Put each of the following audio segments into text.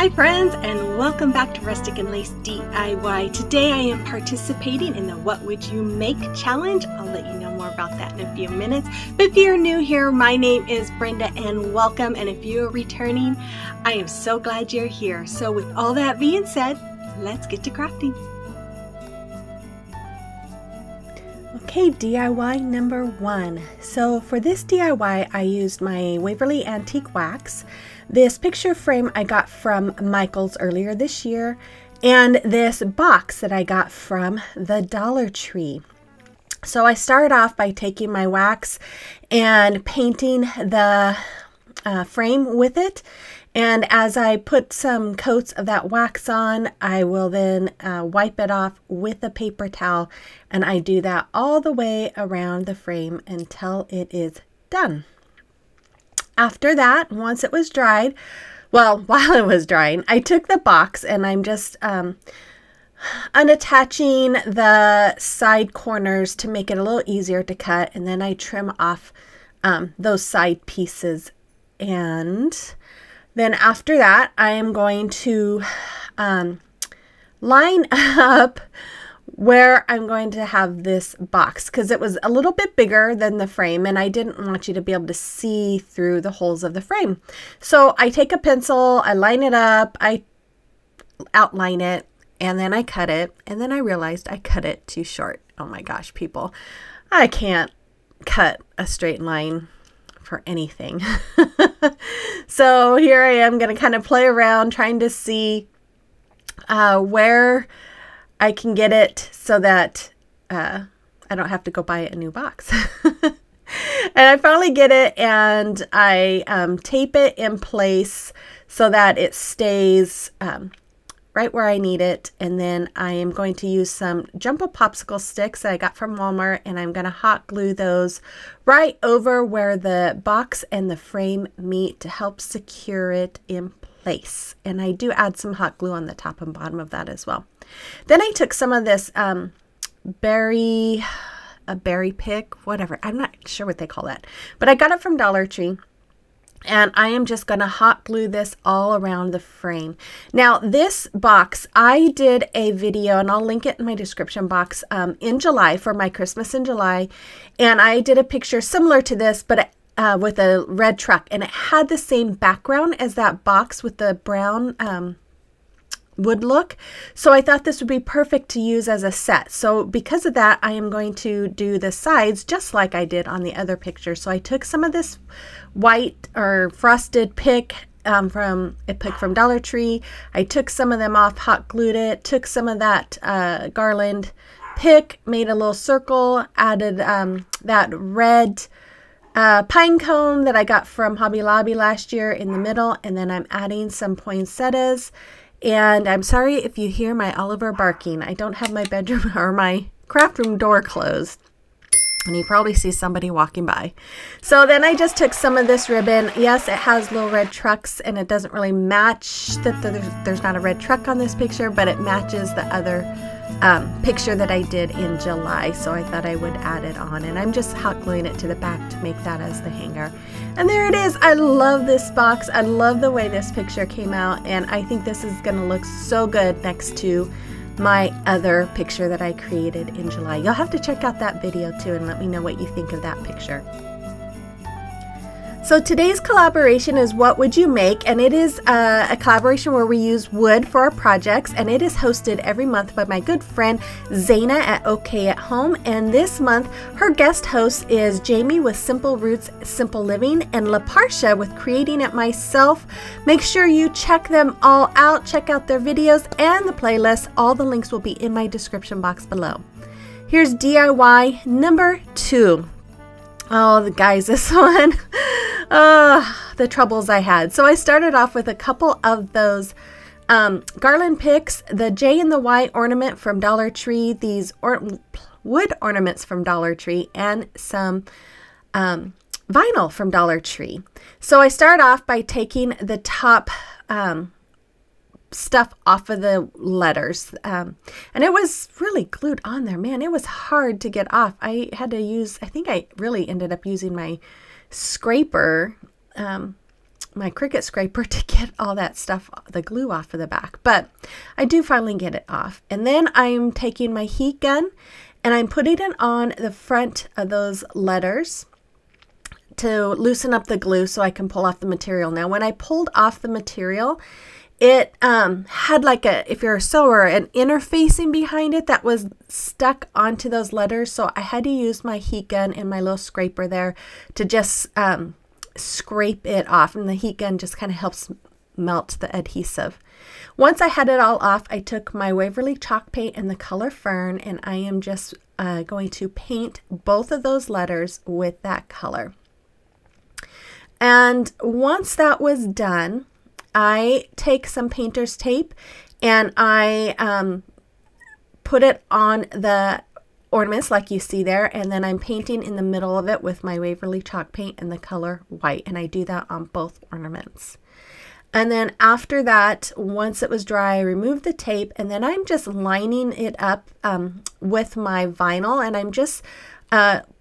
Hi friends, and welcome back to Rustic and Lace DIY. Today I am participating in the What Would You Make challenge. I'll let you know more about that in a few minutes. But if you're new here, my name is Brenda and welcome. And if you're returning, I am so glad you're here. So with all that being said, let's get to crafting. Okay, DIY number 1. So for this DIY, I used my Waverly Antique Wax. This picture frame I got from Michael's earlier this year, and this box that I got from the Dollar Tree. So I started off by taking my wax and painting the frame with it. And as I put some coats of that wax on, I will then wipe it off with a paper towel, and I do that all the way around the frame until it is done. After that, once it was dried, well, while it was drying, I took the box and I'm just unattaching the side corners to make it a little easier to cut, and then I trim off those side pieces. And then after that, I am going to line up where I'm going to have this box, because it was a little bit bigger than the frame and I didn't want you to be able to see through the holes of the frame. So I take a pencil, I line it up, I outline it, and then I cut it, and then I realized I cut it too short. Oh my gosh, people, I can't cut a straight line for anything. So here I am going to kind of play around trying to see where I can get it so that I don't have to go buy a new box. And I finally get it, and I tape it in place so that it stays right where I need it. And then I am going to use some Jumbo popsicle sticks that I got from Walmart, and I'm going to hot glue those right over where the box and the frame meet to help secure it in place. And I do add some hot glue on the top and bottom of that as well. Then I took some of this berry pick, whatever, I'm not sure what they call that, but I got it from Dollar Tree. And I am just going to hot glue this all around the frame. Now this box, I did a video, and I'll link it in my description box, in July for my Christmas in July. And I did a picture similar to this, but with a red truck, and it had the same background as that box with the brown wood look. So I thought this would be perfect to use as a set. So because of that, I am going to do the sides just like I did on the other picture. So I took some of this white or frosted pick from Dollar Tree. I took some of them off, hot glued it, took some of that Garland pick, made a little circle, added that red pine cone that I got from Hobby Lobby last year in the middle, and then I'm adding some poinsettias. And I'm sorry if you hear my Oliver barking. I don't have my bedroom or my craft room door closed, and you probably see somebody walking by. So then I just took some of this ribbon. Yes, it has little red trucks, and it doesn't really match that there's not a red truck on this picture, but it matches the other picture that I did in July, so I thought I would add it on, and I'm just hot gluing it to the back to make that as the hanger. And there it is. I love this box. I love the way this picture came out, and I think this is going to look so good next to my other picture that I created in July. You'll have to check out that video too and let me know what you think of that picture. So today's collaboration is What Would You Make? And it is a collaboration where we use wood for our projects, and it is hosted every month by my good friend Zaina at OK at Home. And this month her guest host is Jamie with Simple Roots Simple Living, and LaParsha with Creating It Myself. Make sure you check them all out, check out their videos and the playlist. All the links will be in my description box below. Here's DIY number 2. Oh, guys, this one, the troubles I had. So I started off with a couple of those Garland picks, the J and the Y ornament from Dollar Tree, these wood ornaments from Dollar Tree, and some vinyl from Dollar Tree. So I started off by taking the top stuff off of the letters, and it was really glued on there. Man, it was hard to get off. I had to use, I think I really ended up using my scraper my Cricut scraper to get all that stuff, the glue off of the back, but I do finally get it off. And then I'm taking my heat gun and I'm putting it on the front of those letters to loosen up the glue so I can pull off the material. Now, when I pulled off the material, it had like a, if you're a sewer, an interfacing behind it that was stuck onto those letters. So I had to use my heat gun and my little scraper there to just scrape it off. And the heat gun just kind of helps melt the adhesive. Once I had it all off, I took my Waverly chalk paint and the color Fern, and I am just going to paint both of those letters with that color. And once that was done, I take some painter's tape and I put it on the ornaments like you see there, and then I'm painting in the middle of it with my Waverly chalk paint and the color white, and I do that on both ornaments. And then after that, once it was dry, I removed the tape, and then I'm just lining it up with my vinyl, and I'm just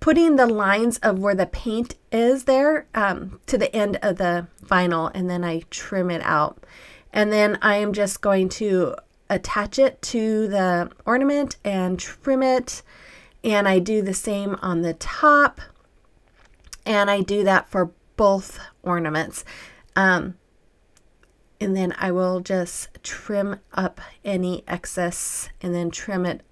putting the lines of where the paint is there to the end of the vinyl, and then I trim it out. And then I am just going to attach it to the ornament and trim it, and I do the same on the top, and I do that for both ornaments. And then I will just trim up any excess and then trim it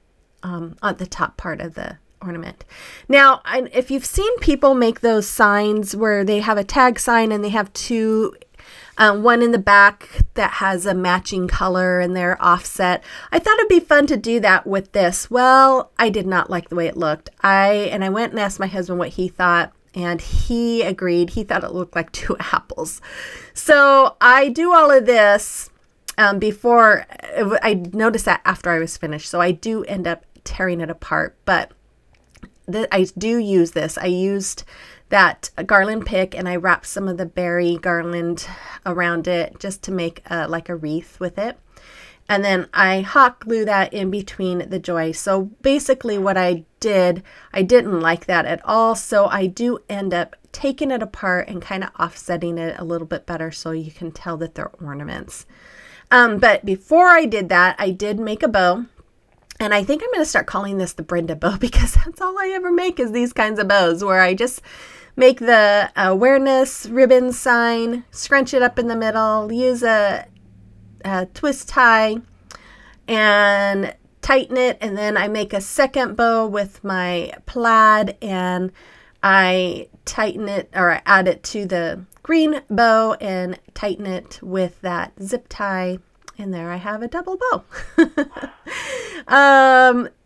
on the top part of the ornament. Now, if you've seen people make those signs where they have a tag sign and they have two, one in the back that has a matching color and they're offset, I thought it'd be fun to do that with this. Well, I did not like the way it looked. I went and asked my husband what he thought, and he agreed. He thought it looked like two apples. So I do all of this before, I noticed that after I was finished. So I do end up tearing it apart, but I do use this. I used that garland pick and I wrapped some of the berry garland around it just to make like a wreath with it. And then I hot glue that in between the joy. So basically what I did, I didn't like that at all. So I do end up taking it apart and kind of offsetting it a little bit better so you can tell that they're ornaments. But before I did that, I did make a bow. And I think I'm going to start calling this the Brenda bow, because that's all I ever make is these kinds of bows where I just make the awareness ribbon sign, scrunch it up in the middle, use a twist tie and tighten it, and then I make a second bow with my plaid and I tighten it, or I add it to the green bow and tighten it with that zip tie, and there I have a double bow.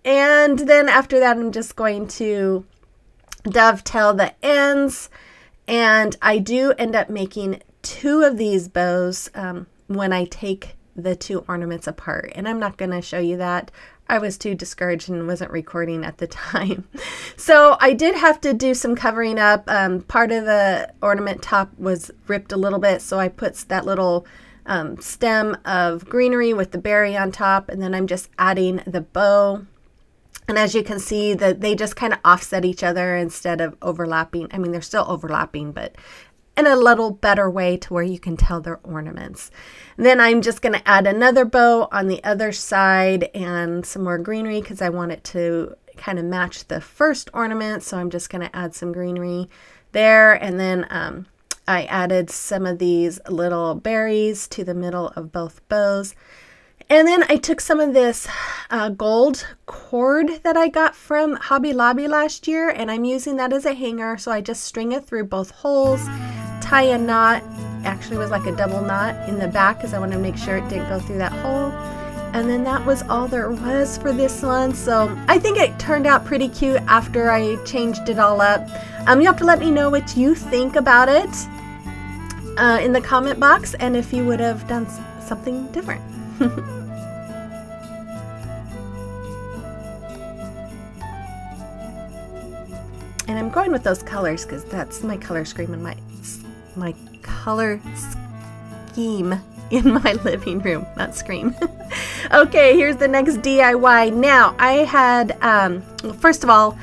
And then after that I'm just going to dovetail the ends, and I do end up making two of these bows when I take the two ornaments apart, and I'm not going to show you that. I was too discouraged and wasn't recording at the time. So I did have to do some covering up. Part of the ornament top was ripped a little bit, so I put that little stem of greenery with the berry on top, and then I'm just adding the bow. And as you can see, that they just kind of offset each other instead of overlapping. I mean, they're still overlapping, but in a little better way to where you can tell they're ornaments. And then I'm just going to add another bow on the other side and some more greenery because I want it to kind of match the first ornament. So I'm just going to add some greenery there. And then I added some of these little berries to the middle of both bows. And then I took some of this gold cord that I got from Hobby Lobby last year, and I'm using that as a hanger. So I just string it through both holes, tie a knot, actually it was like a double knot in the back because I want to make sure it didn't go through that hole. And then that was all there was for this one. So I think it turned out pretty cute after I changed it all up. You have to let me know what you think about it in the comment box, and if you would have done something different. And I'm going with those colors because that's my color scheme and my color scheme in my living room, not scream. Okay, here's the next DIY. Now, I had, first of all,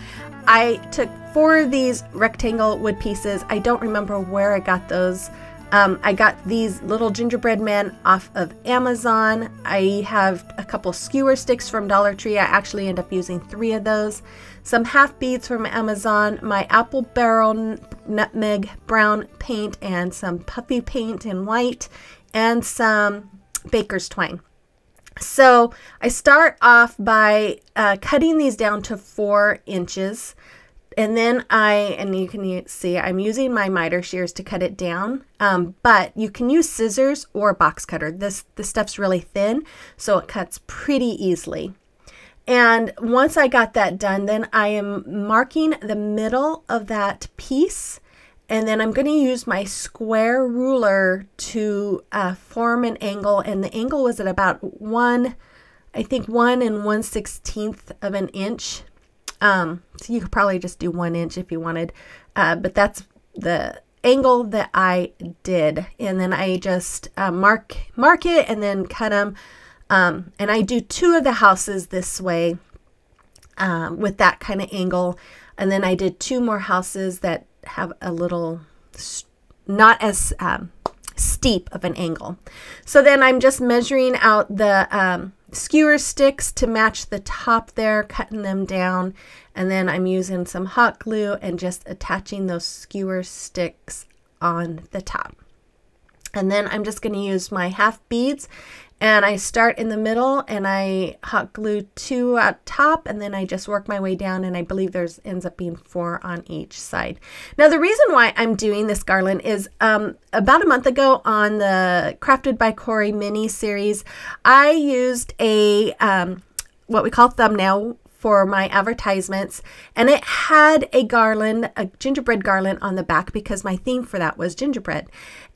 I took 4 of these rectangle wood pieces. I don't remember where I got those. I got these little gingerbread men off of Amazon. I have a couple skewer sticks from Dollar Tree. I actually end up using 3 of those. Some half beads from Amazon, my apple barrel nutmeg brown paint, and some puffy paint in white, and some baker's twine. So I start off by cutting these down to 4 inches. And then and you can see I'm using my miter shears to cut it down, but you can use scissors or a box cutter. This stuff's really thin, so it cuts pretty easily. And once I got that done, then I am marking the middle of that piece, and then I'm going to use my square ruler to form an angle, and the angle was at about 1 1/16 of an inch. So you could probably just do 1 inch if you wanted, but that's the angle that I did. And then I just mark it and then cut them. And I do 2 of the houses this way with that kind of angle. And then I did 2 more houses that have a little, not as steep of an angle. So then I'm just measuring out the skewer sticks to match the top there, cutting them down, and then I'm using some hot glue and just attaching those skewer sticks on the top. And then I'm just going to use my half beads, and I start in the middle and I hot glue 2 at top, and then I just work my way down, and I believe there's ends up being 4 on each side. Now the reason why I'm doing this garland is about a month ago on the Crafted by Corey mini series, I used a what we call thumbnail for my advertisements, and it had a garland, a gingerbread garland on the back, because my theme for that was gingerbread.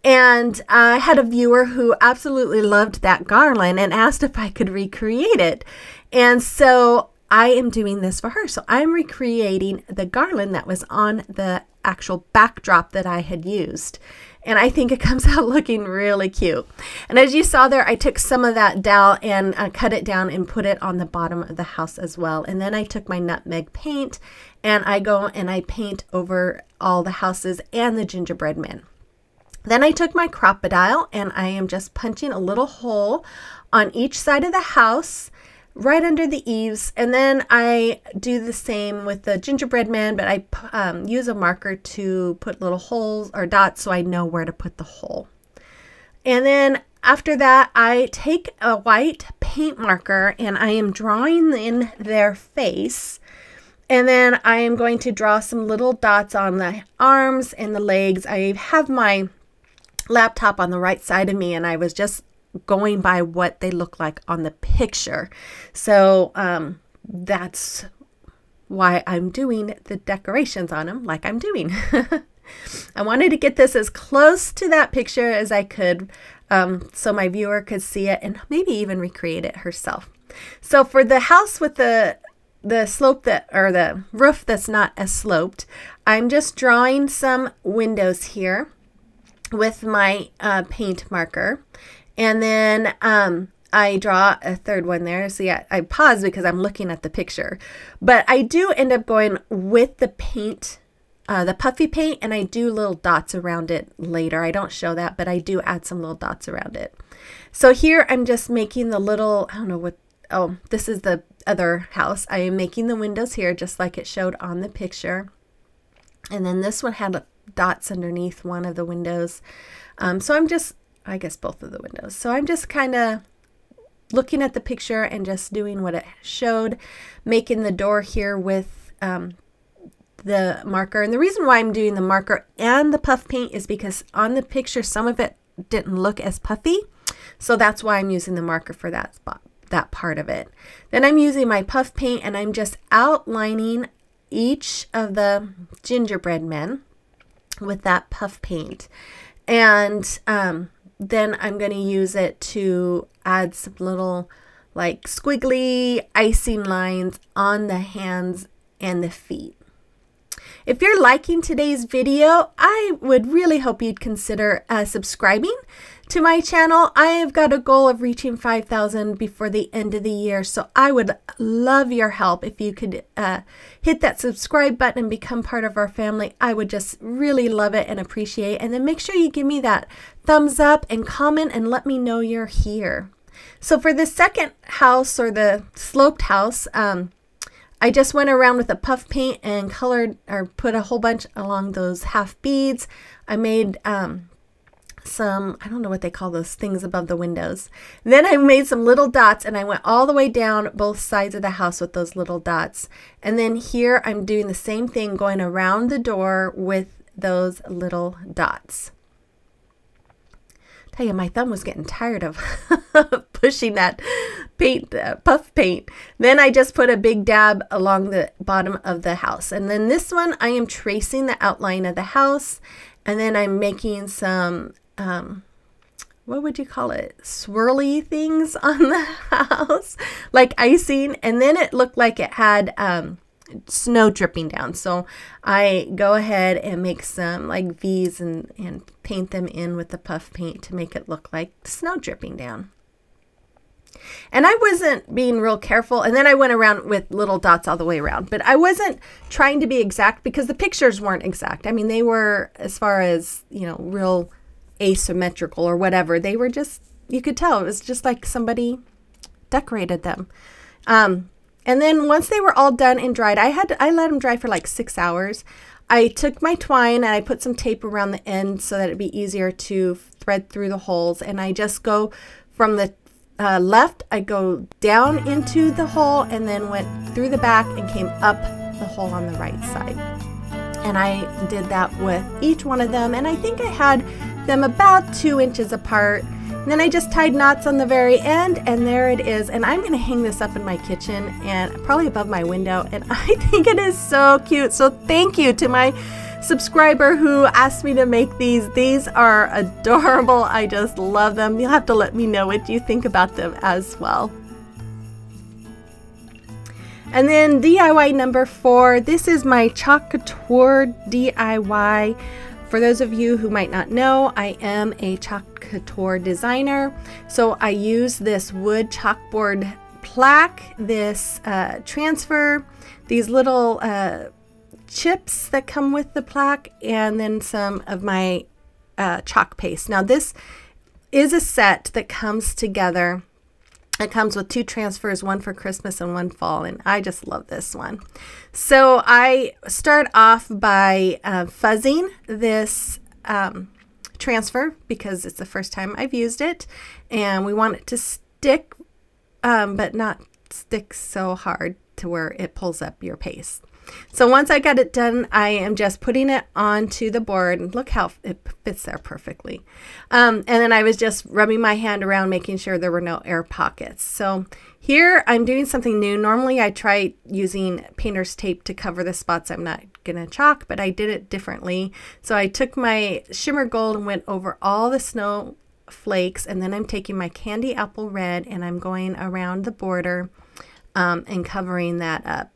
And I had a viewer who absolutely loved that garland and asked if I could recreate it. And so I am doing this for her. So I'm recreating the garland that was on the actual backdrop that I had used. And I think it comes out looking really cute. And as you saw there, I took some of that dowel and cut it down and put it on the bottom of the house as well. And then I took my nutmeg paint and I go and I paint over all the houses and the gingerbread men. Then I took my crocodile and I am just punching a little hole on each side of the house, right under the eaves. And then I do the same with the gingerbread man, but I use a marker to put little holes or dots so I know where to put the hole. And then after that, I take a white paint marker and I am drawing in their face. And then I am going to draw some little dots on the arms and the legs. I have my laptop on the right side of me, and I was just going by what they look like on the picture. So that's why I'm doing the decorations on them like I'm doing. I wanted to get this as close to that picture as I could, so my viewer could see it and maybe even recreate it herself. So for the house with the slope or the roof that's not as sloped, I'm just drawing some windows here with my paint marker, and then I draw a third one there. So yeah, I pause because I'm looking at the picture, but I do end up going with the paint, the puffy paint, and I do little dots around it later. I don't show that, but I do add some little dots around it. So here I'm just making the little, I don't know what, oh, this is the other house. I am making the windows here just like it showed on the picture, and then this one had dots underneath one of the windows. So I'm just, I guess both of the windows. So I'm just kind of looking at the picture and just doing what it showed, making the door here with the marker. And the reason why I'm doing the marker and the puff paint is because on the picture, some of it didn't look as puffy. So that's why I'm using the marker for that spot, that part of it. Then I'm using my puff paint and I'm just outlining each of the gingerbread men with that puff paint, and then I'm going to use it to add some little like squiggly icing lines on the hands and the feet. If you're liking today's video, I would really hope you'd consider subscribing to my channel. I have got a goal of reaching 5,000 before the end of the year, so I would love your help if you could hit that subscribe button and become part of our family. I would just really love it and appreciate it. And then make sure you give me that thumbs up and comment and let me know you're here. So for the second house, or the sloped house, I just went around with a puff paint and colored or put a whole bunch along those half beads. I made some, I don't know what they call those things above the windows. Then I made some little dots, and I went all the way down both sides of the house with those little dots. And then here I'm doing the same thing, going around the door with those little dots. Tell you, my thumb was getting tired of pushing that paint, puff paint. Then I just put a big dab along the bottom of the house. And then this one, I am tracing the outline of the house. And then I'm making some, what would you call it? Swirly things on the house, like icing. And then it looked like it had snow dripping down. So I go ahead and make some like V's and paint them in with the puff paint to make it look like snow dripping down. And I wasn't being real careful. And then I went around with little dots all the way around. But I wasn't trying to be exact because the pictures weren't exact. I mean, they were, as far as, you know, real asymmetrical or whatever. They were just, you could tell it was just like somebody decorated them. And then once they were all done and dried, I let them dry for like 6 hours. I took my twine and I put some tape around the end so that it'd be easier to thread through the holes. And I just go from the left, I go down into the hole and then went through the back and came up the hole on the right side. And I did that with each one of them. And I think I had them about 2 inches apart. And then I just tied knots on the very end, and there it is. And I'm going to hang this up in my kitchen and probably above my window. And I think it is so cute. So thank you to my subscriber who asked me to make these. These are adorable. I just love them. You'll have to let me know what you think about them as well. And then DIY number 4. This is my Chalk Couture DIY. For those of you who might not know, I am a Chalk Couture designer. So I use this wood chalkboard plaque, this transfer, these little chips that come with the plaque, and then some of my chalk paste. Now this is a set that comes together. It comes with 2 transfers, one for Christmas and one fall, and I just love this one. So I start off by fuzzing this transfer because it's the first time I've used it, and we want it to stick, but not stick so hard to where it pulls up your paste. So once I got it done, I am just putting it onto the board, and look how it fits there perfectly. And then I was just rubbing my hand around, making sure there were no air pockets. So here I'm doing something new. Normally I try using painter's tape to cover the spots I'm not gonna chalk, but I did it differently. So I took my shimmer gold and went over all the snow flakes, and then I'm taking my candy apple red and I'm going around the border and covering that up.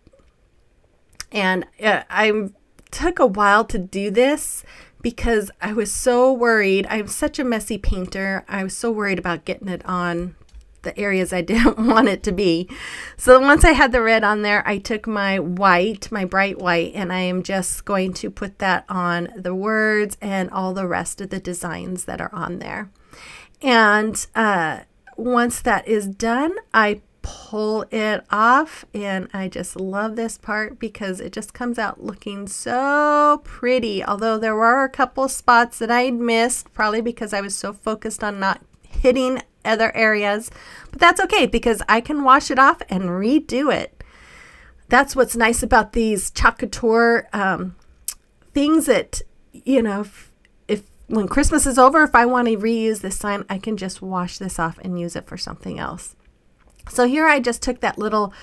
And I took a while to do this because I was so worried. I'm such a messy painter. I was so worried about getting it on the areas I didn't want it to be. So once I had the red on there, I took my white, my bright white, and I am just going to put that on the words and all the rest of the designs that are on there. And once that is done, I pull it off, and I just love this part because it just comes out looking so pretty. Although there were a couple spots that I'd missed, probably because I was so focused on not hitting other areas, but that's okay because I can wash it off and redo it. That's what's nice about these Chalk Couture things that, you know, if when Christmas is over, if I want to reuse this sign, I can just wash this off and use it for something else. So here I just took that little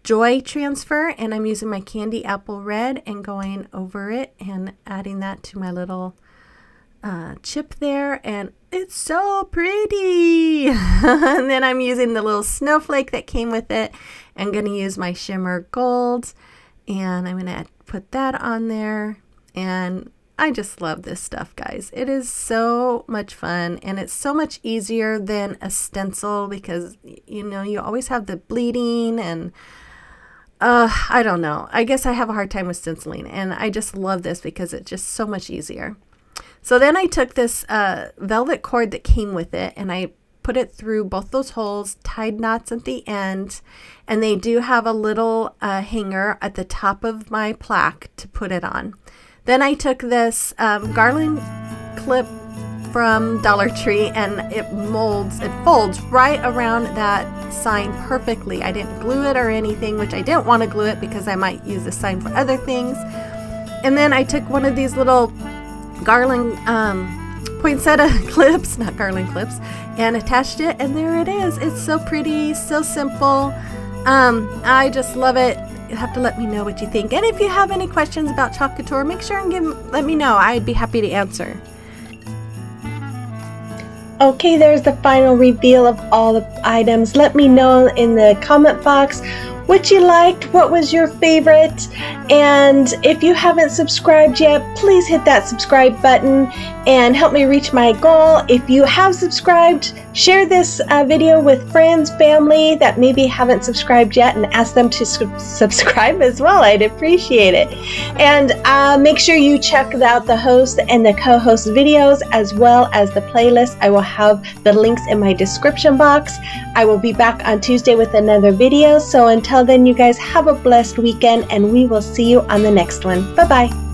joy transfer, and I'm using my candy apple red and going over it and adding that to my little chip there, and it's so pretty. And then I'm using the little snowflake that came with it. I'm going to use my shimmer gold, and I'm going to put that on there, and I just love this stuff, guys. It is so much fun, and it's so much easier than a stencil because, you know, you always have the bleeding and I don't know. I guess I have a hard time with stenciling, and I just love this because it's just so much easier. So then I took this velvet cord that came with it, and I put it through both those holes, tied knots at the end, and they do have a little hanger at the top of my plaque to put it on. Then I took this Garland clip from Dollar Tree, and it folds right around that sign perfectly. I didn't glue it or anything, which I didn't want to glue it because I might use the sign for other things. And then I took one of these little Garland poinsettia clips, not Garland clips, and attached it, and there it is. It's so pretty, so simple. I just love it. You have to let me know what you think. And if you have any questions about Chalk Couture, make sure and let me know. I'd be happy to answer. Okay, there's the final reveal of all the items. Let me know in the comment box what you liked, what was your favorite, and if you haven't subscribed yet, please hit that subscribe button and help me reach my goal. If you have subscribed, share this video with friends, family that maybe haven't subscribed yet, and ask them to subscribe as well. I'd appreciate it. And make sure you check out the host and the co-host videos as well as the playlist. I will have the links in my description box. I will be back on Tuesday with another video. So until then, you guys have a blessed weekend, and we will see you on the next one. Bye-bye.